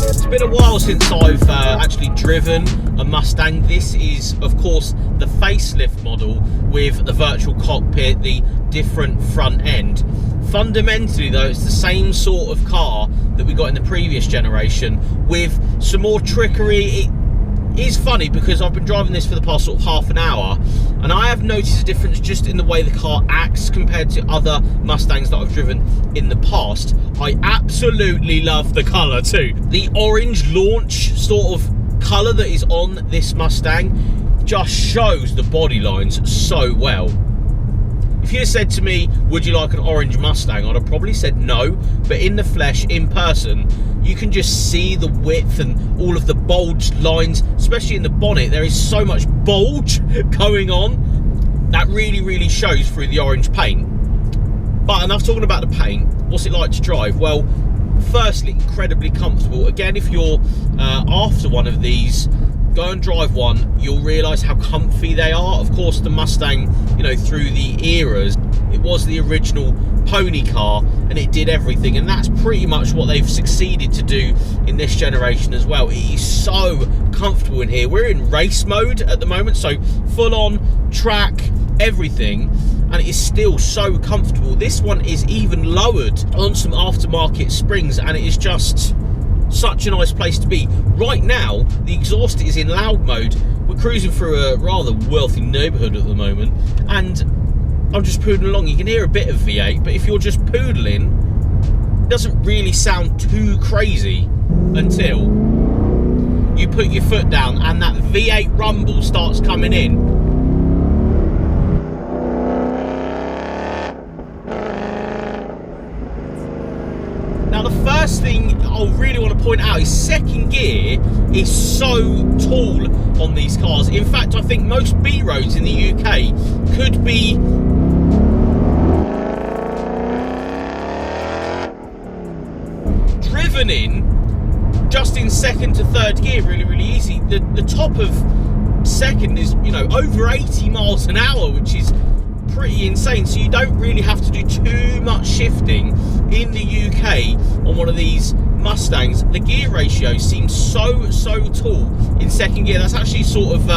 It's been a while since I've actually driven a Mustang. This is, of course, the facelift model with the virtual cockpit, the different front end. Fundamentally, though, it's the same sort of car that we got in the previous generation with some more trickery. It is funny because I've been driving this for the past sort of half an hour, and I have noticed a difference just in the way the car acts compared to other Mustangs that I've driven in the past. I absolutely love the colour too. The orange launch sort of colour that is on this Mustang just shows the body lines so well. If you had said to me, would you like an orange Mustang, I'd have probably said no, but in the flesh, in person, you can just see the width and all of the bulged lines, especially in the bonnet. There is so much bulge going on that really shows through the orange paint. But enough talking about the paint. What's it like to drive? Well, firstly, incredibly comfortable. Again, if you're after one of these, go and drive one, you'll realise how comfy they are. Of course, the Mustang, you know, through the eras, it was the original pony car and it did everything, and that's pretty much what they've succeeded to do in this generation as well. It is so comfortable in here. We're in race mode at the moment, so full on track, everything, and it is still so comfortable. This one is even lowered on some aftermarket springs, and it is just such a nice place to be. Right now, the exhaust is in loud mode. We're cruising through a rather wealthy neighbourhood at the moment, and I'm just poodling along. You can hear a bit of V8, but if you're just poodling, it doesn't really sound too crazy until you put your foot down and that V8 rumble starts coming in. Now, the first thing I really want to point out is second gear is so tall on these cars. In fact, I think most B roads in the UK could be driven in just in second to third gear really easy. The top of second is, you know, over 80 miles an hour, which is pretty insane. So you don't really have to do too much shifting in the UK on one of these Mustangs. The gear ratio seems so tall in second gear. That's actually sort of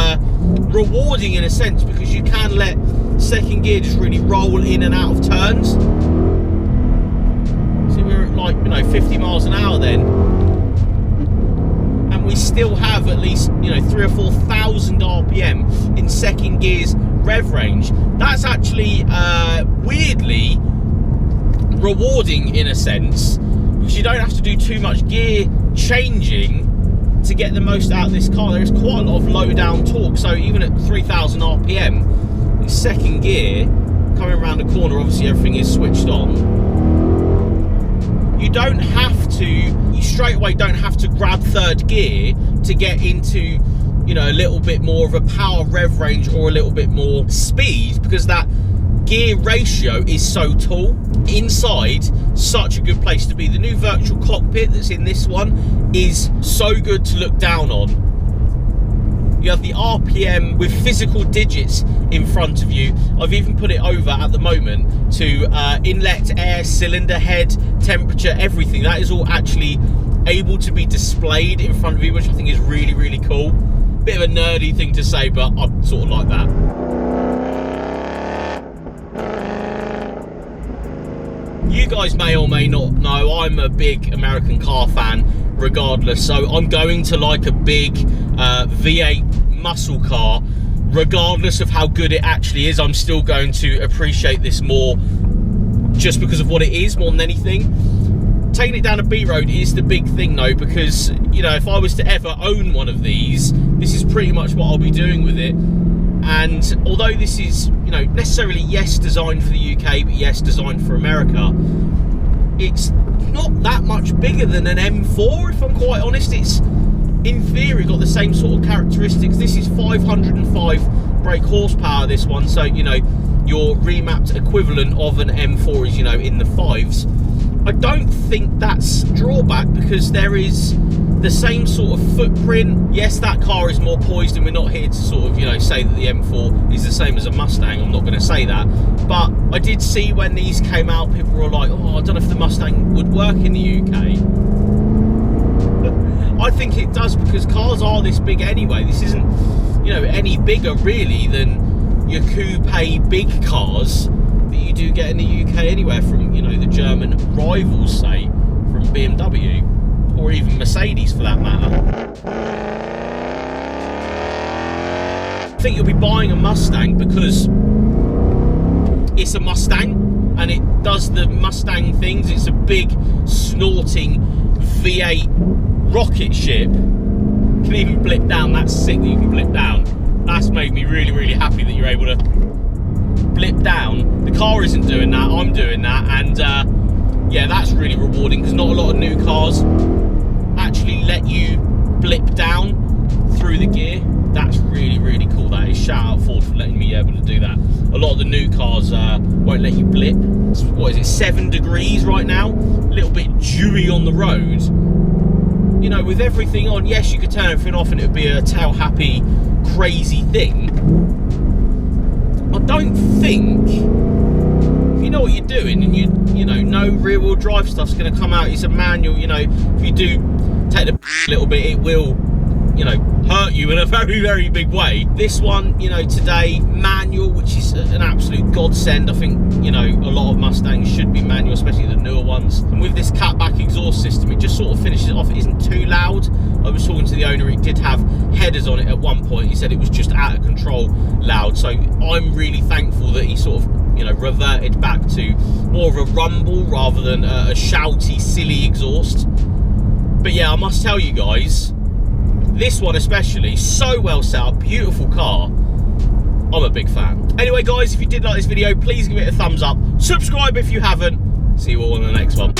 rewarding in a sense, because you can let second gear just really roll in and out of turns. So we're at, like, you know, 50 miles an hour then, and we still have at least, you know, 3,000 or 4,000 RPM in second gear's rev range. That's actually weirdly rewarding in a sense, because you don't have to do too much gear changing to get the most out of this car. There is quite a lot of low down torque, so even at 3,000 RPM in second gear, coming around the corner, obviously everything is switched on. You don't have to, you straight away don't have to grab third gear to get into, you know, a little bit more of a power rev range or a little bit more speed, because that gear ratio is so tall. Inside, such a good place to be. The new virtual cockpit that's in this one is so good to look down on. You have the RPM with physical digits in front of you. I've even put it over at the moment to inlet air, cylinder head, temperature, everything. That is all actually able to be displayed in front of you, which I think is really cool. Bit of a nerdy thing to say, but I sort of like that. You guys may or may not know, I'm a big American car fan. regardless. So I'm going to like a big V8 muscle car, regardless of how good it actually is. I'm still going to appreciate this more just because of what it is, more than anything. Taking it down a B road is the big thing though, because, you know, if I was to ever own one of these, this is pretty much what I'll be doing with it. And although this is, you know, necessarily, yes, designed for the UK, but yes, designed for America, it's not that much bigger than an M4, if I'm quite honest. It's, in theory, got the same sort of characteristics. This is 505 brake horsepower, this one, so, you know, your remapped equivalent of an M4 is, you know, in the 5s. I don't think that's a drawback, because there is the same sort of footprint. Yes, that car is more poised, and we're not here to sort of, you know, say that the M4 is the same as a Mustang. I'm not going to say that. But I did see when these came out, people were like, oh, I don't know if the Mustang would work in the UK. I think it does, because cars are this big anyway. This isn't, you know, any bigger really than your coupe big cars that you do get in the UK anywhere, from, you know, the German rivals, say, from BMW, or even Mercedes for that matter. I think you'll be buying a Mustang because it's a Mustang and it does the Mustang things. It's a big snorting V8 rocket ship. You can even blip down. That's sick that you can blip down. That's made me really, really happy that you're able to blip down. The car isn't doing that, I'm doing that, and yeah, that's really rewarding, because not a lot of new cars actually let you blip down through the gear. That's really, really cool. That is. Shout out Ford for letting me be able to do that. A lot of the new cars won't let you blip. What is it, 7 degrees right now? A little bit dewy on the road. You know, with everything on, yes, you could turn everything off and it would be a tail happy, crazy thing. I don't think, if you know what you're doing, and you know, no rear wheel drive stuff's going to come out. It's a manual. You know, if you do take the a little bit, it will, you know, hurt you in a very, very big way. This one, you know, today, manual, which is an absolute godsend. I think, you know, a lot of Mustangs should be manual, especially the newer ones. And with this catback exhaust system, it just sort of finishes it off. It isn't too loud. I was talking to the owner, he did have headers on it at one point. He said it was just out of control loud. So I'm really thankful that he sort of, you know, reverted back to more of a rumble rather than a shouty, silly exhaust. But yeah, I must tell you guys, this one especially, so well set up, beautiful car. I'm a big fan. Anyway guys, if you did like this video, please give it a thumbs up. Subscribe if you haven't. See you all in the next one.